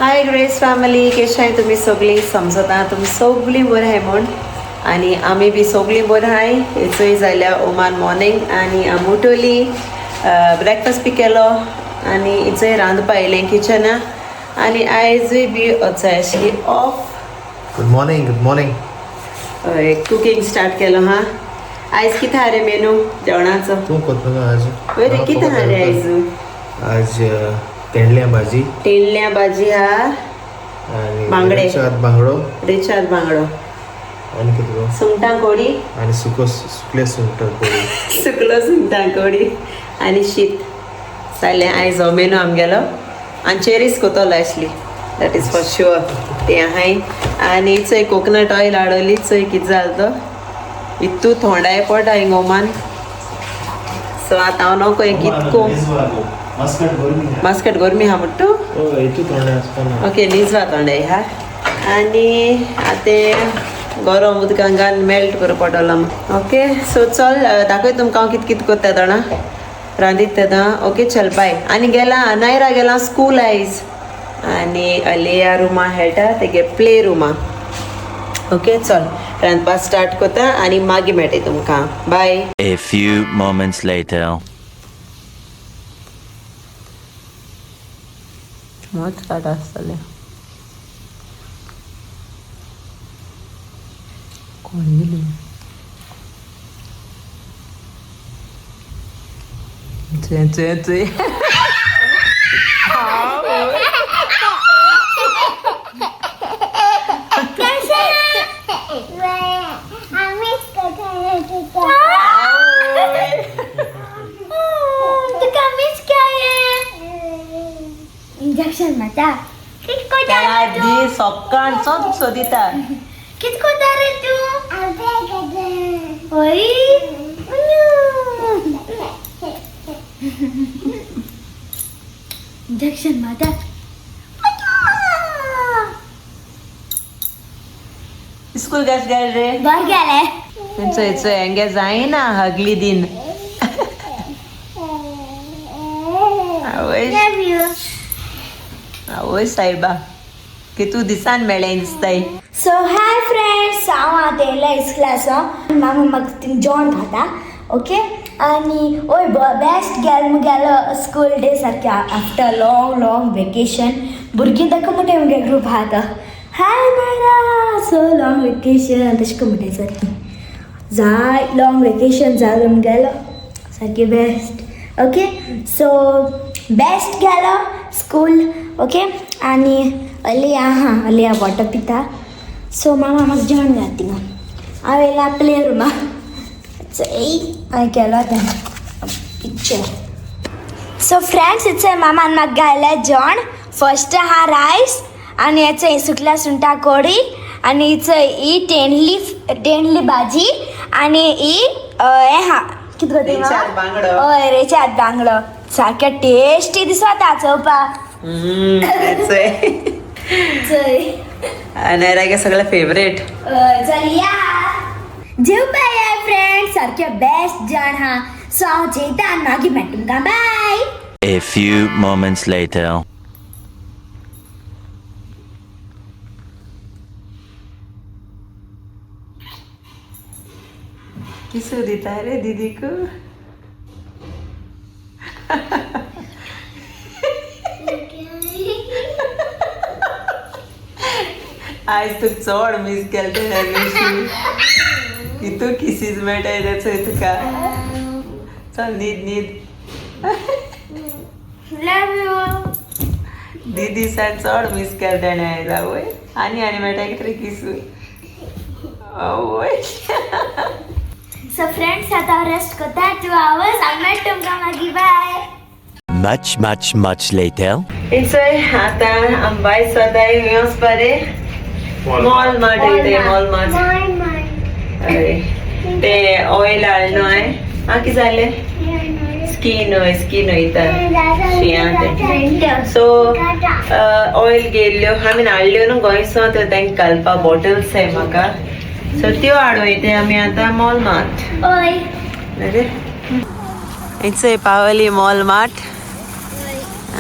हाय grace family, कशें आहाय तुमी सगळीं? समजता तुमी सगळीं बरी आहाय म्हूण आनी आमी बी सगळीं बरी आहाय. चोय जाल्यार ओमान मॉर्निंग आनी आमी उठोली, ब्रेकफास्ट बी केलो आनी इचोय रांदपा येयलें किचना आनी आयजूय बी वचाय आशिल्ली ऑफ. Good morning. हय, कुकींग स्टार्ट केलो हा. आयज कितें हा रे मेनू जेवणाचो? तूं कोत्ता आज बरें, कितें हा रे आयज? आज तेंडल्या भाजी हा आनी बांगडे. रेचाद बांगडो आनी कितें सुंगटां कोडी आनी सुकले सुंगटां कडी. सुकलो सुंगटां कोडी आनी शीत जालें. आयज हो मेनू आमगेलो आनी चेरीस कोतोलो आसली, दॅट इज फॉर शुअर. तें आहाय आनी चोय कोकोनट ऑयल हाडोली. चोय कितें जालो तो इतू थोंडाय पडटा हिंग ओमान. सो आतां हांव नको एक कितको मस्कट गोरमी हा म्हणटा ओके न्हिजवा तोंडाय हा. आनी आतां गरम उदकान घालून मेल्ट करप पडटलो. ओके सो चल दाखय तुमकां हांव कितें कितें कोत्ता जाणा रांदीत तेदा. ओके चल बाय. आनी गेला नायरा गेला स्कूल आयज आनी अलिया रुमा खेळटा तेगे प्ले रुमा. ओके चल रांदपा स्टार्ट कोत्ता आनी मागीर मेळटा तुमकां. Bye. A few moments later. मत स्टार्ट आसतलें. कोण दिली? चुय इंजेक्शन माता दी सकाळ चोंक सोदिता. कित कोता रे तू? ओय इंजेक्शन माता स्कूल गॅस गेल रे बर गेले. चोय हेंगे जायना हगली दिन. आवय लव यू. आवय सायबा कितू दिसान मेळ्ळें दिसताय. सो हाय फ्रेंड्स, हांव आतां येयलें इस्कुलाचो. मामा म्हाका थिंग जेवण खाता. ओके आनी ओय बेस्ट गेलो स्कूल डे सारकें आफ्टर लॉंग वेकेशन. भुरगीं ताका म्हणटा म्हगे ग्रूप आहा तो हाय नायरा सो लॉंग वेकेशन तशें करून म्हणटाय सारकें. जाय लॉंग वेकेशन जावन गेलो सारकें बेस्ट. ओके सो बेस्ट गेलो स्कूल. ओके आनी अलिया वॉटर पिता. सो मामा म्हाका जेवण घात थिंगा. हांव येयला प्ले रुमा. हांवें केलो पिक्चर. सो फ्रेंड्स इट्स मामान म्हाका घायलें जेवण. फर्स्ट आहा रायस आनी हेचो सुकल्या सुंगटां कोडी आनी ही तेंडली भाजी आनी ही हें हा कितें हय रेचाद बांगडो. सारकें टेस्टी दिसता चोवपाक. नायरागे सगळें फेवरेट. चलया जेवपा या फ्रेंड्स सारकें बेस्ट जेवण हा. सो हांव जेयता आनी मागीर मेळटा तुमकां. Bye. A few moments later. किसू दिता रे दीदीक? आयज तू चड मिस केलें ह्या दिवशी. कितू किसीस मेळटाय रे चोय तुका. चल न्हीद. लव यू. दीदी सान चड मिस केलें तेणें आयज. आवय आनी मेळटाय कितें किसू. आवय सो फ्रेंड्स आतां हांव रेस्ट करता 2 hours. हांव मेळटा तुमकां मागीर. बाय. Much later. चोय आतां आमी भायर सदाय वचपा रे मॉल मार्ट येते. मॉल मार्ट ते ऑयल हाडलो हांवें. कितें जालें स्कीन वयता शियां ते. सो ऑयल गेल्ल्यो हांवें हाडल्यो न्हू गोंयसो तर तांकां घालपा बॉटल्स जाय म्हाका. सो त्यो हाडूं वयता आमी आतां मॉल मार्ट. ओय इट्स पावली मॉल मार्ट.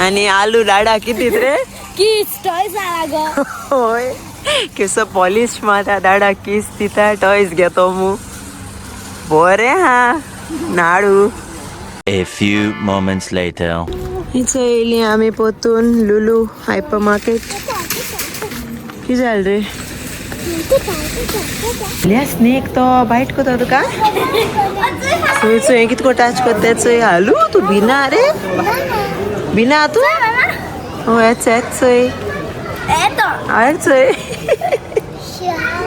आनी आलू डाडा किती रे किस टॉयज आला गो होय केसो पॉलिश माता दाडा किस दिता टॉयज घेतो मू बरे हा नाडू A few moments later. इथं येयली आम्ही पोतून लुलू हायपर मार्केट किती जाल रे स्नेक तो बाईट कोता तुका चोय हे कितको टच करता चोय हालू तू बिना रे बिना तू हो येच चोय चोय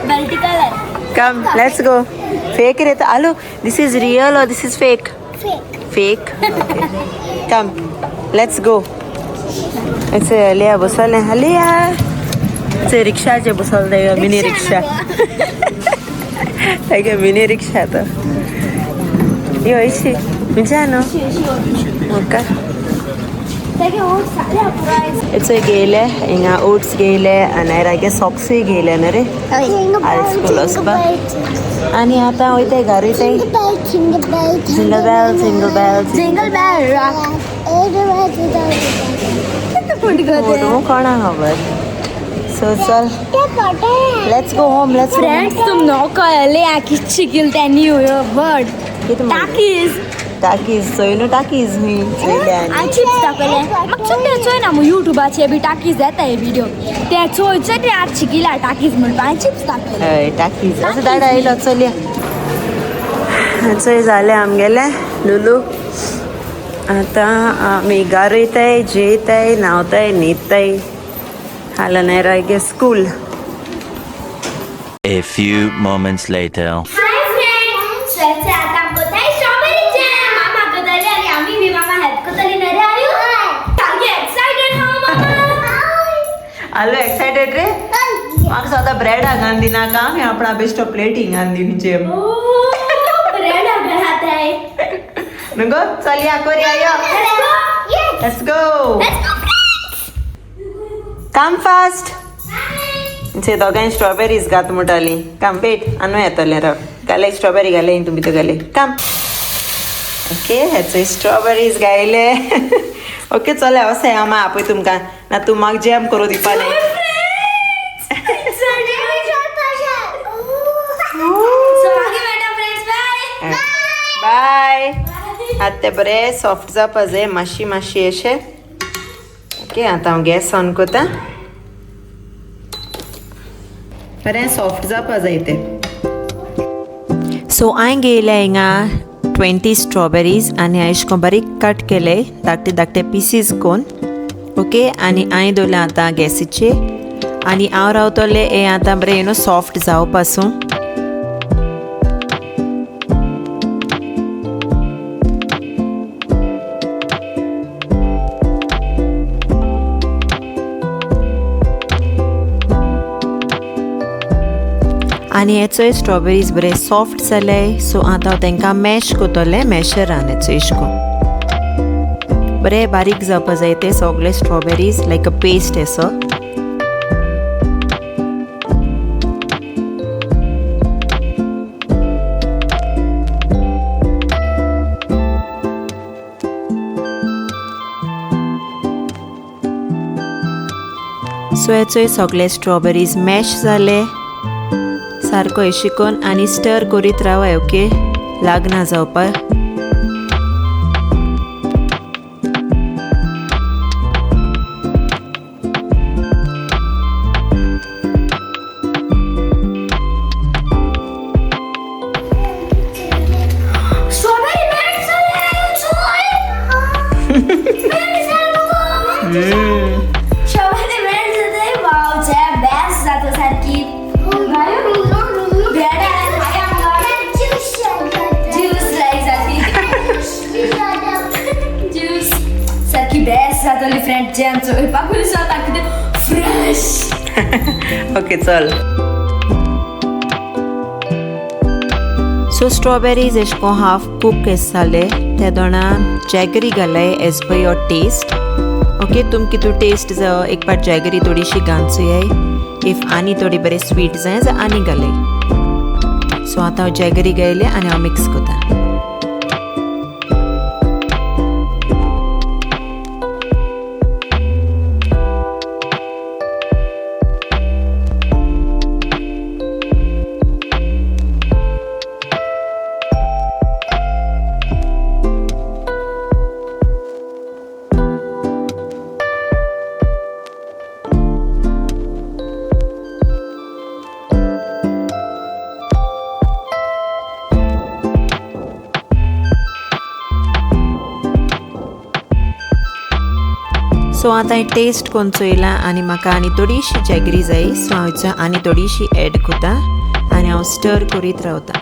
multi colour come let's go fake रे आलू दिस इज रियल और this is fake fake come let's go ऐसे लिया बसल लिया ऐसे रिक्शाचे बसल दे मिनी रिक्शा तागे मिनी रिक्शा तो यो ऐसी मिजानो ओके ऐसे गेले इंगा ओट्स गेले आणि रागे सॉक्स गेले ना रे स्कूलस बा आणि आता होते घरी ते jingle bell jingle bell rock photo कोणा खबर सो चल let's go home let's friends तुम नौका ले आकी चिकिल त्यांनी वर्ड टाकीज टाकीज सोयनो टाकीज मी आणि चिप्स टाकले मग चुकते चोय ना मग युट्यूबाचे बी टाकीज येता हे व्हिडिओ त्या चोयचे ते आज चिकिला टाकीज म्हणून आणि चिप्स टाकले टाकीज असं दाडा आयलो चलया चोय झाले आमगेले लुलू आता आम्ही गारयताय जेयताय न्हावताय न्हिदताय हाला नाही रागे school A few moments later. Hi friends sir आता बताय स्ट्रॉबेरी जॅम मामा बदलले आणि आम्ही भी मामा हेल्प करतली नरे आयो तागे एक्साइटेड हो मामा आलो एक्साइटेड रे माका स्वतः ब्रेड हांगान दिना का मी आपणा बेस्ट प्लेट हिंगान दिनी जेम ब्रेड बनात है नको चल या करूया yo let's go come fast चे दोगांय स्ट्रॉबेरीज घात म्हणटाली कम वेट आनो येतले र घाले स्ट्रॉबेरी घाले तुम्ही तो घाले कम ओके हेचे स्ट्रॉबेरीज गायले ओके चले असे आमा आपय तुमकां ना तू म्हाका जॅम करू दिवपा न्ही बाय आता ते बरे सॉफ्ट जावपा जाय मातशी मातशी अशें ओके आतां हांव गॅस ऑन कोता बरें सॉफ्ट जावपा जाय ते सो हांवें घेयले हिंगा 20 स्ट्रॉबेरीज आनी हांवें अशें करून बारीक कट केले धाकटे धाकटे पीसीस कोन ओके आनी हांवें दवरलें आतां गॅसीचेर आनी हांव रावतलें हें आतां बरें सॉफ्ट जावं पासून आनी हेचोय स्ट्रॉबेरीज बरे सॉफ्ट जाले सो आतां हांव तांकां मॅश कोतोले मॅशरान हेचो इश्को बरे बारीक जावपा जाय ते सगळे स्ट्रॉबेरीज लायक अ पेस्ट असो सो हेचोय सगळे स्ट्रॉबेरीज मॅश जाले सारको हे शिकोन आनी स्टर करीत रावाय ओके लागना जावपाक फ्रेंड जॅम चो पाकुली स्वता कितें फ्रेश ओके चल सो स्ट्रॉबेरीज एश को हाफ कुक जाले ते दोना जॅगरी घाले as per your taste okay तुम कितू टेस्ट एक पाट जॅगरी थोडीशी घालचुये इफ आनी थोडी बरे स्वीट जाय जाल्यार आनी घाले सो आतां हांव जॅगरी घायले आनी हांव मिक्स कोता सो आतां टेस्ट करून चोयलां आनी म्हाका आनी थोडीशी जॅगरी जाय सो हांव आनी थोडीशी एड कोता आनी हांव स्टर करीत रावतां.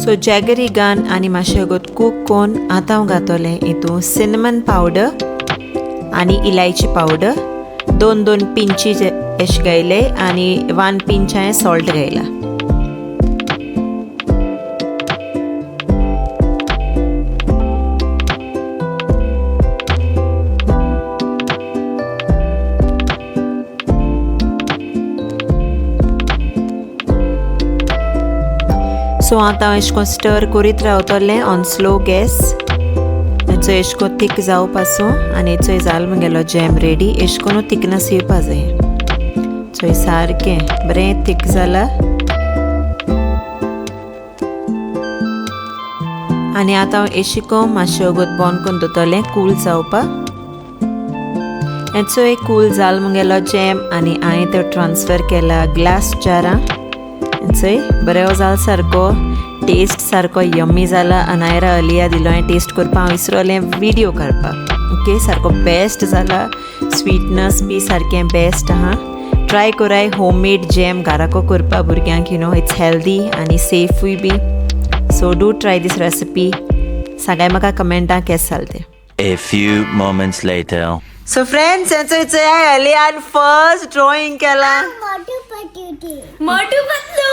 सो जॅगरी घान आनी मातशें अगोत कूक कोन्न आतां हांव घातलें हितून सिनेमन पावडर आनी इलायची पावडर 2 पिंचीस एश घायले आनी 1 पिंच हांवें सॉल्ट घायला. सो आतां हांव एशें कोन्न स्टर करीत रावतलें ऑन स्लो गॅस. हेचो एशें कोन्न थीक जावं पासूं आनी हेचो जाल म्हगेलो जॅम रेडी. एशें कोन्न थिकनस येवपा जाय. सो हे सारकें बरें थीक जालां आनी आतां हांव एशें कोन्न मातशें अगोत बंद करून दवरतलें कूल जावपाक. हेचो एक कूल जाल म्हगेलो जॅम आनी हांवें तो ट्रान्सफर केला ग्लास जारां. चोय बरें जाल सारको टेस्ट सारको यम्मी जाला. अनायरा अलिया दिलो हांवें टेस्ट करपाक हांव विसरलें व्हिडियो काडपाक. ओके सारको बेस्ट जाला. स्वीटनस बी सारकें बेस्ट आहा. ट्राय कोराय होममेड जॅम घाराको करपा भुरग्यांक इट्स हेल्दी आनी सेफूय बी. So do try this recipe. सांगाय म्हाका कमेंटां केस जालें तें. A few moments later. So friends हेचो अलियान फर्स्ट ड्रॉइंग केला. मोटू पतलू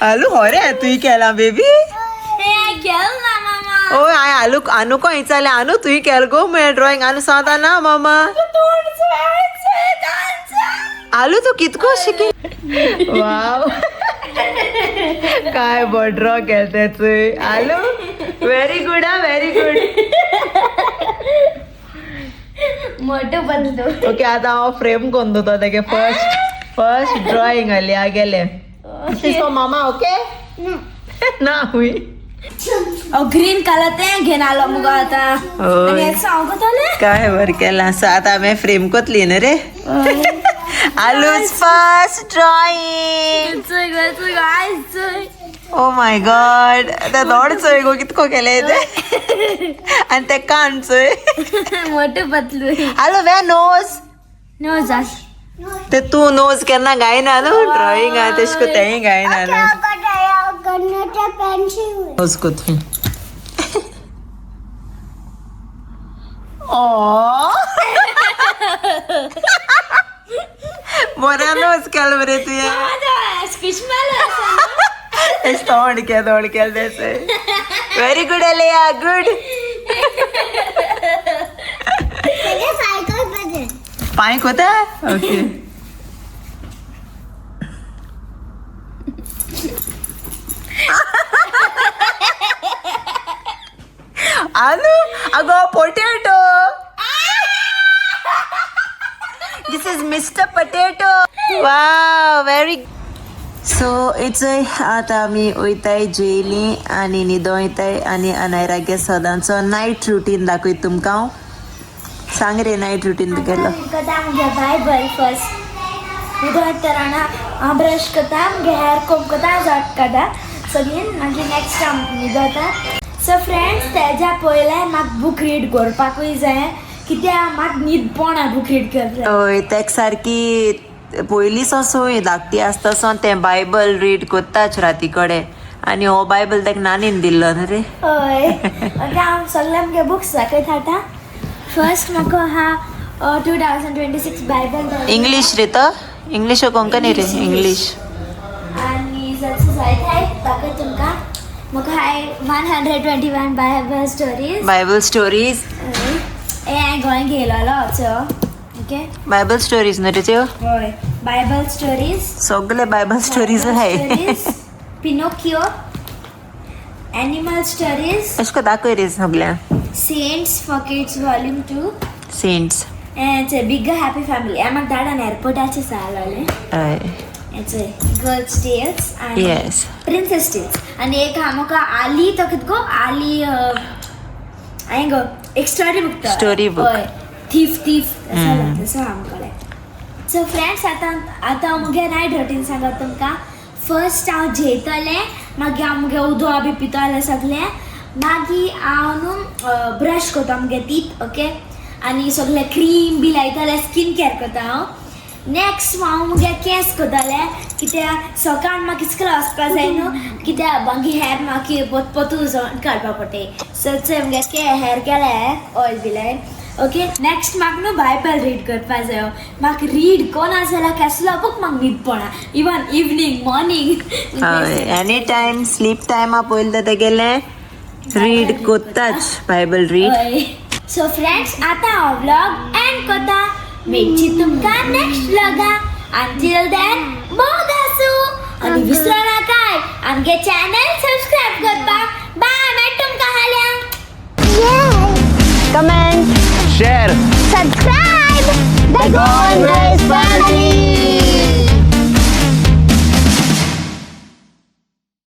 आलू होरे तुई केला बेबी. हे केल ना मामा. ओ हांवें आलू आनुको विचारलें आनू तुई केल गो म्हळें ड्रॉइंग. आनू सांगता ना मामा आलू तू कितको शिकी. वाव काय बरो ड्रॉ केल चोय आलू. व्हेरी गुड हा very good. Motu Patlu. Okay आतां हांव फ्रेम करून दवरता तेगे फर्स्ट ड्रॉइंग अलिया गेलें. दिस इज फॉर मामा ओके. ना हुई ग्रीन कलर तें घेवन आलो मुगो आतां. ओय. आनी सांग कोतालें काय बर केला. सो आतां हांवें फ्रेम कोतली न्ही रे. आलूज first drawing. Oh my god ते दोड चोय गो कितको केले ते आनी ते कान चोय. मोटू पतलू. आलू वे नोज नो जास ते तू नोज केन्ना गायना न्हू ड्रॉइंग आहा तेश को तेंय गायना न्हू. नोज कोत बऱ्या नोज केल बरे तुवें. तेश तोंड केल तेचे. व्हेरी गुड अलिया गुड. पांय कोता ओके. आलू अगो potato. This is mister potato. Wow very. So it's आतां आमी वयताय जेयली आनी न्हिदोयताय आनी अनायरागे सदांचो नायट रुटीन दाखयत तुमकां हांव. सांग रे नायट रुटीन तुगेलो. करता मुगे बायबल फर्स्ट न्हिदोयतना हांव ब्रश करता मुगे हेअर कोम करता जॉट काडटा सगळीं मागीर नेक्स्ट हांव न्हिदोता. सो फ्रेंड्स तेज्या पयलें म्हाका बूक रीड करपाकूय जाय कित्याक म्हाका न्हीद पडना बूक रीड करता. हय तेक सारकी पयलीं सोसूय धाकटी आसता सोन तें बायबल रीड कोत्ताच राती कडेन आनी हो बायबल तेका नानीन दिल्लो न्ही रे. हय आतां हांव सगळे मुगे बुक्स दाखयत हाडटा. फर्स्ट म्हाका आहा 2026 बायबल. इंग्लीश रे तो इंग्लीश कोंकणी रे इंग्लीश. आनी जायत हाय दाखयत तुमकां. म्हाका हाय 121 बायबल स्टोरीज. हे हांवें गोंय घेयलोलो होचो. ओके बायबल स्टोरीज न्ही रे त्यो. हय बायबल स्टोरीज सगळे बायबल स्टोरीज हाय. Pinocchio animal stories. अशें को दाखय रे सगळ्या. Saints for kids volume 2. Saints. Big happy family. म्हाका धाडान एअरपोर्टाचेर सांगलोलें. हय याचे गर्ल्स टेल्स आणि येस प्रिन्सेस टेल्स आणि एक आमकां आली तो कितको आली हांवें एक स्टोरी बुक Story book. हय थीफ तसो आमकां सो फ्रेंड्स आतां मुगे नायट रुटीन सांगत तुमकां फर्स्ट हांव जेयतलें मागीर हांव मुगे उदो बी पितलें सगलें मागीर हांव न्हू ब्रश करता मुगे टीथ ओके आनी सगळें क्रीम बी लायतलें स्कीन केअर करता हांव नेक्स्ट हांव मुगे केंस करतलें कित्याक सकाळ म्हाका इस्कला वचपा जाय न्हू कित्याक मागीर हेर म्हाका पोतू काडपा पडटे सो मुगे हेर केलें ऑयल बी लायन ओके नेक्स्ट म्हाका न्हू बायबल रीड करपा जाय म्हाका रीड कोना जाल्यार केसलो बूक म्हाका न्हीद पडना even evening morning any time sleep टायमा पयलें तेगेलें रीड कोत्ताच बायबल रीड सो फ्रेंड्स आतां हांव व्लॉग एंड करता मेळची तुमकां नेक्स्ट व्लॉगा अंटील देन बोग आसूं आनी विसरो नाकाय आमगे चॅनल सबस्क्रायब करपाक बाय मेळ तुमकां हाल्या comment Share. subscribe the Golden Race family.